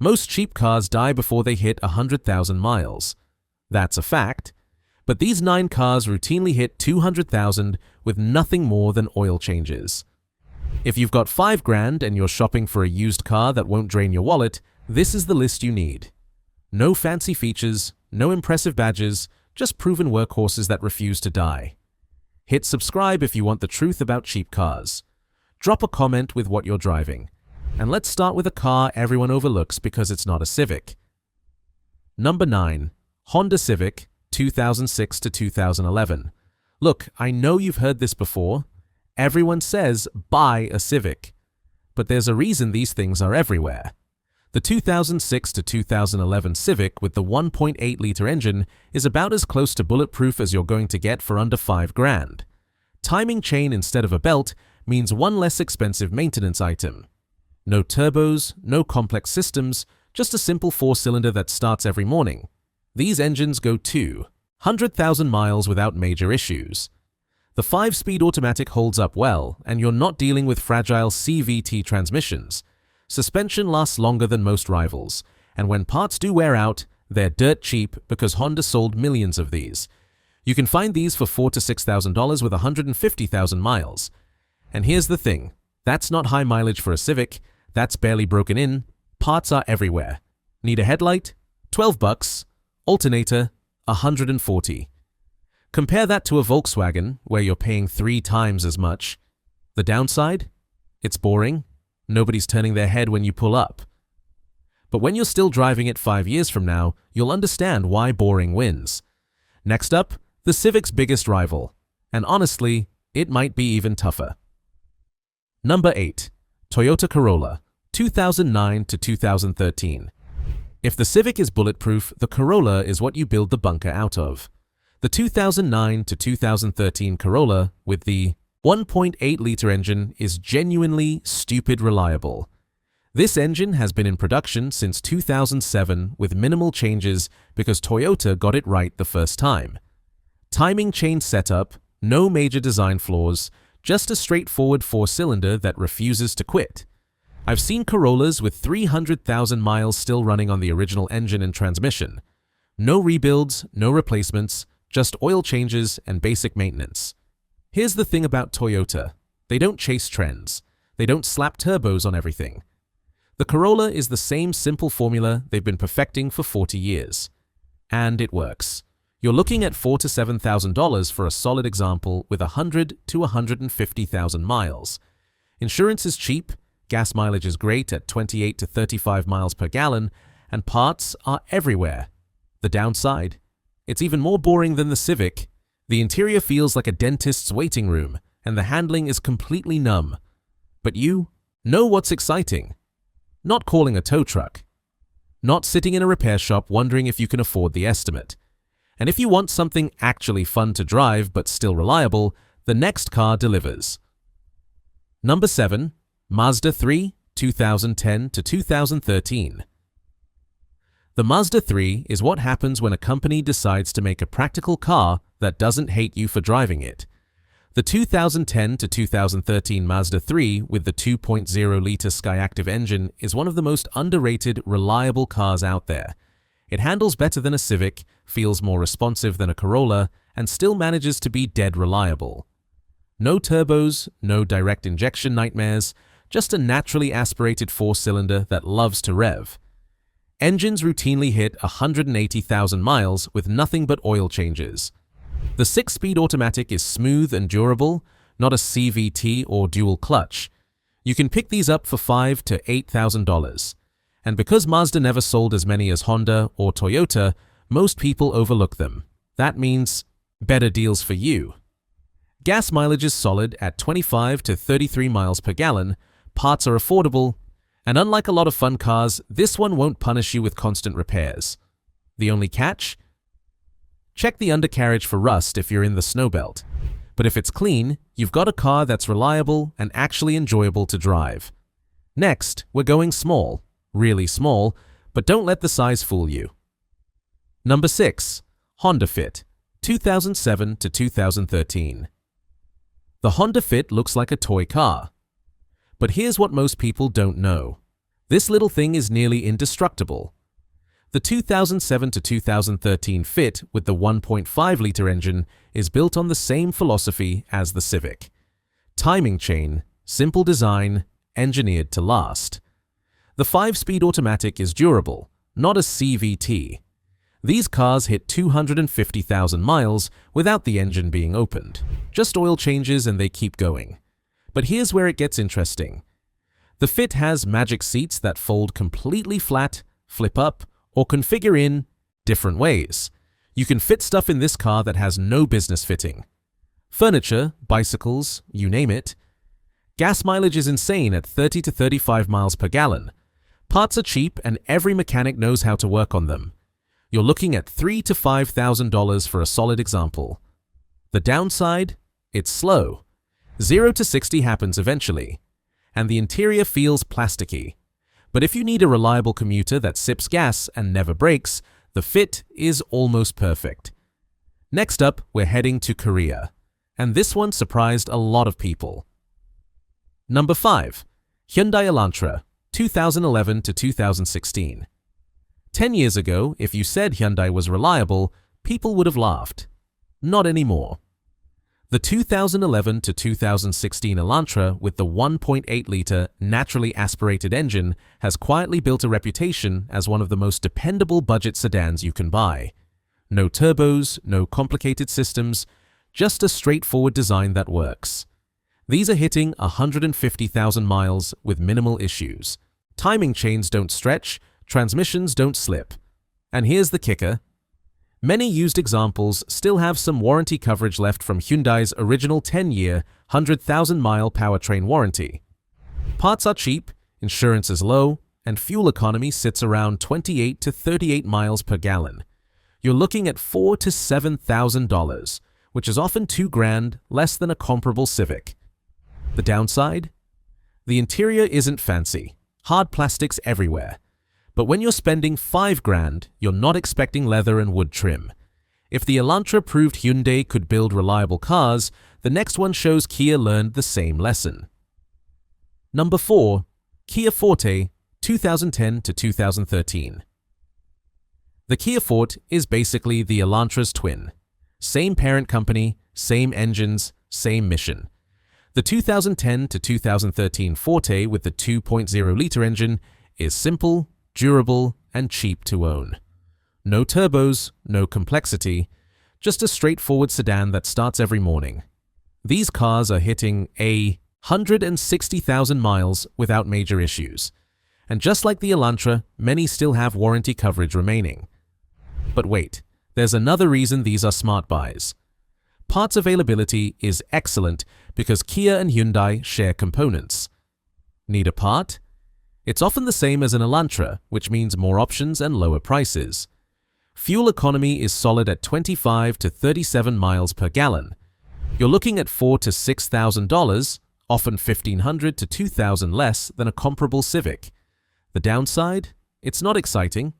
Most cheap cars die before they hit 100,000 miles. That's a fact. But these 9 cars routinely hit 200,000 with nothing more than oil changes. If you've got $5,000 and you're shopping for a used car that won't drain your wallet, this is the list you need. No fancy features, no impressive badges, just proven workhorses that refuse to die. Hit subscribe if you want the truth about cheap cars. Drop a comment with what you're driving. And let's start with a car everyone overlooks because it's not a Civic. Number 9. Honda Civic, 2006 to 2011. Look, I know you've heard this before. Everyone says, buy a Civic. But there's a reason these things are everywhere. The 2006 to 2011 Civic with the 1.8-liter engine is about as close to bulletproof as you're going to get for under $5,000. Timing chain instead of a belt means one less expensive maintenance item. No turbos, no complex systems, just a simple 4-cylinder that starts every morning. These engines go 200,000 miles without major issues. The 5-speed automatic holds up well, and you're not dealing with fragile CVT transmissions. Suspension lasts longer than most rivals, and when parts do wear out, they're dirt cheap because Honda sold millions of these. You can find these for $4,000 to $6,000 with 150,000 miles. And here's the thing, that's not high mileage for a Civic, that's barely broken in, parts are everywhere. Need a headlight? $12. Alternator? $140. Compare that to a Volkswagen, where you're paying 3 times as much. The downside? It's boring. Nobody's turning their head when you pull up. But when you're still driving it 5 years from now, you'll understand why boring wins. Next up, the Civic's biggest rival. And honestly, it might be even tougher. Number 8. Toyota Corolla, 2009 to 2013. If the Civic is bulletproof, the Corolla is what you build the bunker out of. The 2009 to 2013 Corolla with the 1.8-liter engine is genuinely stupid reliable. This engine has been in production since 2007 with minimal changes because Toyota got it right the first time. Timing chain setup, no major design flaws, just a straightforward 4-cylinder that refuses to quit. I've seen Corollas with 300,000 miles still running on the original engine and transmission. No rebuilds, no replacements, just oil changes and basic maintenance. Here's the thing about Toyota. They don't chase trends. They don't slap turbos on everything. The Corolla is the same simple formula they've been perfecting for 40 years. And it works. You're looking at $4,000 to $7,000 for a solid example with 100,000 to 150,000 miles. Insurance is cheap, gas mileage is great at 28 to 35 miles per gallon, and parts are everywhere. The downside? It's even more boring than the Civic. The interior feels like a dentist's waiting room, and the handling is completely numb. But you know what's exciting. Not calling a tow truck. Not sitting in a repair shop wondering if you can afford the estimate. And if you want something actually fun to drive but still reliable, the next car delivers. Number 7. Mazda 3, 2010 to 2013. The Mazda 3 is what happens when a company decides to make a practical car that doesn't hate you for driving it. The 2010 to 2013 Mazda 3 with the 2.0-liter Skyactiv engine is one of the most underrated, reliable cars out there. It handles better than a Civic, feels more responsive than a Corolla, and still manages to be dead reliable. No turbos, no direct injection nightmares, just a naturally aspirated 4-cylinder that loves to rev. Engines routinely hit 180,000 miles with nothing but oil changes. The 6-speed automatic is smooth and durable, not a CVT or dual clutch. You can pick these up for $5,000 to $8,000. And because Mazda never sold as many as Honda or Toyota, most people overlook them. That means better deals for you. Gas mileage is solid at 25 to 33 miles per gallon, parts are affordable, and unlike a lot of fun cars, this one won't punish you with constant repairs. The only catch? Check the undercarriage for rust if you're in the snow belt. But if it's clean, you've got a car that's reliable and actually enjoyable to drive. Next, we're going small. Really small, but don't let the size fool you. Number 6. Honda Fit, 2007 to 2013. The Honda Fit looks like a toy car. But here's what most people don't know. This little thing is nearly indestructible. The 2007 to 2013 Fit with the 1.5-liter engine is built on the same philosophy as the Civic. Timing chain, simple design, engineered to last. The 5-speed automatic is durable, not a CVT. These cars hit 250,000 miles without the engine being opened. Just oil changes and they keep going. But here's where it gets interesting. The Fit has magic seats that fold completely flat, flip up, or configure in different ways. You can fit stuff in this car that has no business fitting. Furniture, bicycles, you name it. Gas mileage is insane at 30 to 35 miles per gallon. Parts are cheap and every mechanic knows how to work on them. You're looking at $3,000 to $5,000 for a solid example. The downside? It's slow. 0 to 60 happens eventually. And the interior feels plasticky. But if you need a reliable commuter that sips gas and never brakes, the Fit is almost perfect. Next up, we're heading to Korea. And this one surprised a lot of people. Number 5. Hyundai Elantra, 2011 to 2016. 10 years ago, if you said Hyundai was reliable, people would have laughed. Not anymore. The 2011 to 2016 Elantra with the 1.8-liter naturally aspirated engine has quietly built a reputation as one of the most dependable budget sedans you can buy. No turbos, no complicated systems, just a straightforward design that works. These are hitting 150,000 miles with minimal issues. Timing chains don't stretch, transmissions don't slip. And here's the kicker. Many used examples still have some warranty coverage left from Hyundai's original 10-year, 100,000-mile powertrain warranty. Parts are cheap, insurance is low, and fuel economy sits around 28 to 38 miles per gallon. You're looking at $4,000 to $7,000, which is often $2,000 less than a comparable Civic. The downside? The interior isn't fancy, hard plastics everywhere. But when you're spending $5,000, you're not expecting leather and wood trim. If the Elantra proved Hyundai could build reliable cars, the next one shows Kia learned the same lesson. Number 4. Kia Forte, 2010 to 2013. The Kia Forte is basically the Elantra's twin. Same parent company, same engines, same mission. The 2010 to 2013 Forte with the 2.0-liter engine is simple, durable, and cheap to own. No turbos, no complexity, just a straightforward sedan that starts every morning. These cars are hitting 160,000 miles without major issues. And just like the Elantra, many still have warranty coverage remaining. But wait, there's another reason these are smart buys. Parts availability is excellent because Kia and Hyundai share components. Need a part? It's often the same as an Elantra, which means more options and lower prices. Fuel economy is solid at 25 to 37 miles per gallon. You're looking at $4,000 to $6,000, often $1,500 to $2,000 less than a comparable Civic. The downside? It's not exciting.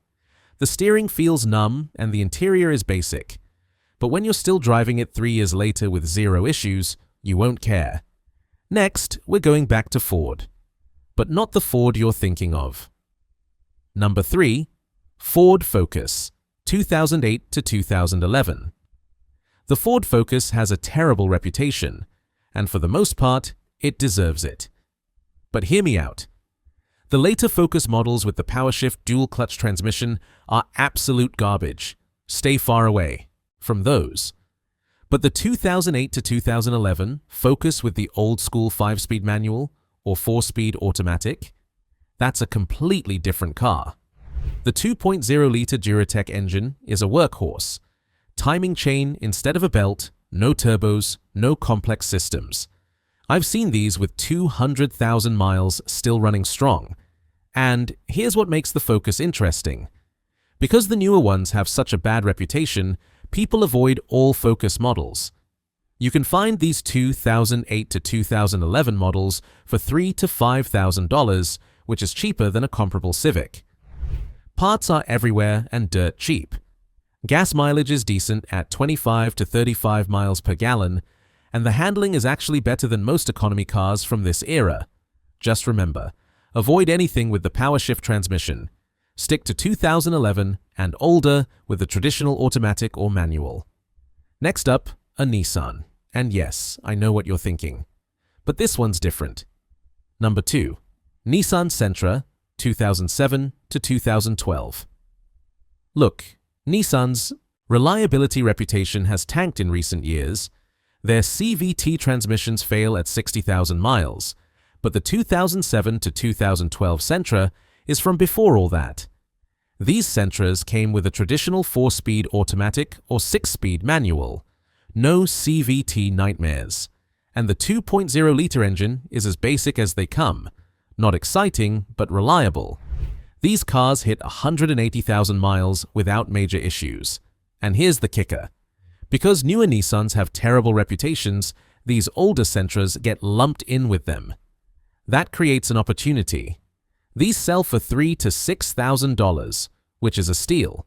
The steering feels numb and the interior is basic. But when you're still driving it 3 years later with 0 issues, you won't care. Next, we're going back to Ford. But not the Ford you're thinking of. Number 3. Ford Focus, 2008 to 2011. The Ford Focus has a terrible reputation, and for the most part, it deserves it. But hear me out. The later Focus models with the PowerShift dual-clutch transmission are absolute garbage. Stay far away from those. But the 2008 to 2011 Focus with the old-school 5-speed manual or 4-speed automatic, that's a completely different car. The 2.0-liter Duratec engine is a workhorse. Timing chain instead of a belt, no turbos, no complex systems. I've seen these with 200,000 miles still running strong. And here's what makes the Focus interesting. Because the newer ones have such a bad reputation, people avoid all Focus models. You can find these 2008 to 2011 models for $3,000 to $5,000, which is cheaper than a comparable Civic. Parts are everywhere and dirt cheap. Gas mileage is decent at 25 to 35 miles per gallon, and the handling is actually better than most economy cars from this era. Just remember, Avoid anything with the power shift transmission. Stick to 2011 and older with the traditional automatic or manual. Next up, a Nissan. And yes, I know what you're thinking. But this one's different. Number 2. Nissan Sentra, 2007 to 2012. Look, Nissan's reliability reputation has tanked in recent years. Their CVT transmissions fail at 60,000 miles, but the 2007 to 2012 Sentra is from before all that. These Sentras came with a traditional 4-speed automatic or 6-speed manual. No CVT nightmares. And the 2.0-liter engine is as basic as they come. Not exciting, but reliable. These cars hit 180,000 miles without major issues. And here's the kicker. Because newer Nissans have terrible reputations, these older Sentras get lumped in with them. That creates an opportunity. These sell for $3,000 to $6,000, which is a steal.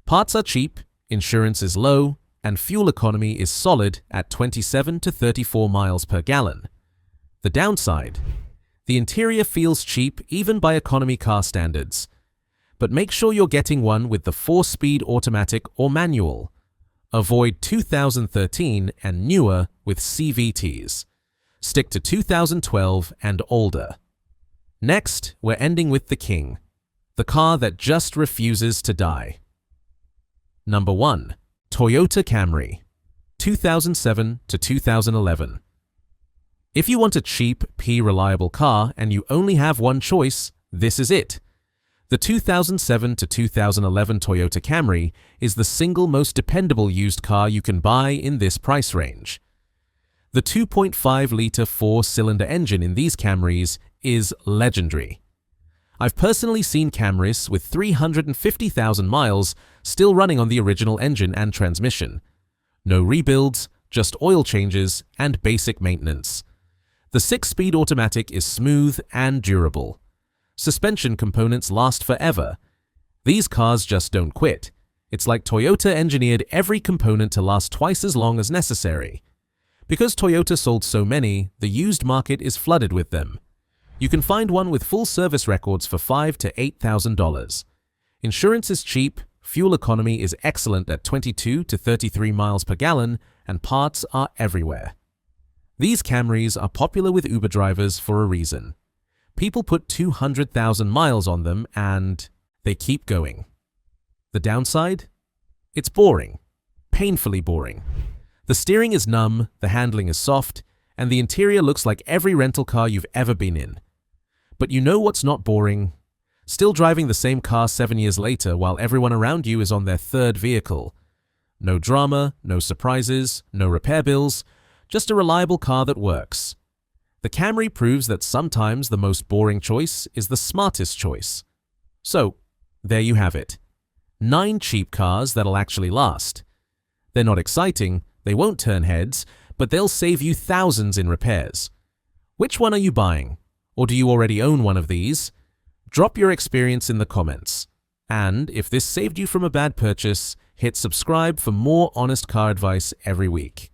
Parts are cheap, insurance is low, and fuel economy is solid at 27 to 34 miles per gallon. The downside: the interior feels cheap even by economy car standards. But make sure you're getting one with the 4-speed automatic or manual. Avoid 2013 and newer with CVTs. Stick to 2012 and older. Next, we're ending with the king, the car that just refuses to die. Number 1. Toyota Camry, 2007 to 2011. If you want a cheap, reliable car and you only have one choice, this is it. The 2007 to 2011 Toyota Camry is the single most dependable used car you can buy in this price range. The 2.5-liter 4-cylinder engine in these Camrys is legendary. I've personally seen Camrys with 350,000 miles still running on the original engine and transmission. No rebuilds, just oil changes and basic maintenance. The 6-speed automatic is smooth and durable. Suspension components last forever. These cars just don't quit. It's like Toyota engineered every component to last twice as long as necessary. Because Toyota sold so many, the used market is flooded with them. You can find one with full service records for $5,000 to $8,000. Insurance is cheap, fuel economy is excellent at 22 to 33 miles per gallon, and parts are everywhere. These Camrys are popular with Uber drivers for a reason. People put 200,000 miles on them and they keep going. The downside? It's boring. Painfully boring. The steering is numb, the handling is soft, and the interior looks like every rental car you've ever been in. But you know what's not boring? Still driving the same car 7 years later while everyone around you is on their 3rd vehicle. No drama, no surprises, no repair bills, just a reliable car that works. The Camry proves that sometimes the most boring choice is the smartest choice. So, there you have it. 9 cheap cars that'll actually last. They're not exciting, they won't turn heads, but they'll save you thousands in repairs. Which one are you buying? Or do you already own one of these? Drop your experience in the comments. And if this saved you from a bad purchase, hit subscribe for more honest car advice every week.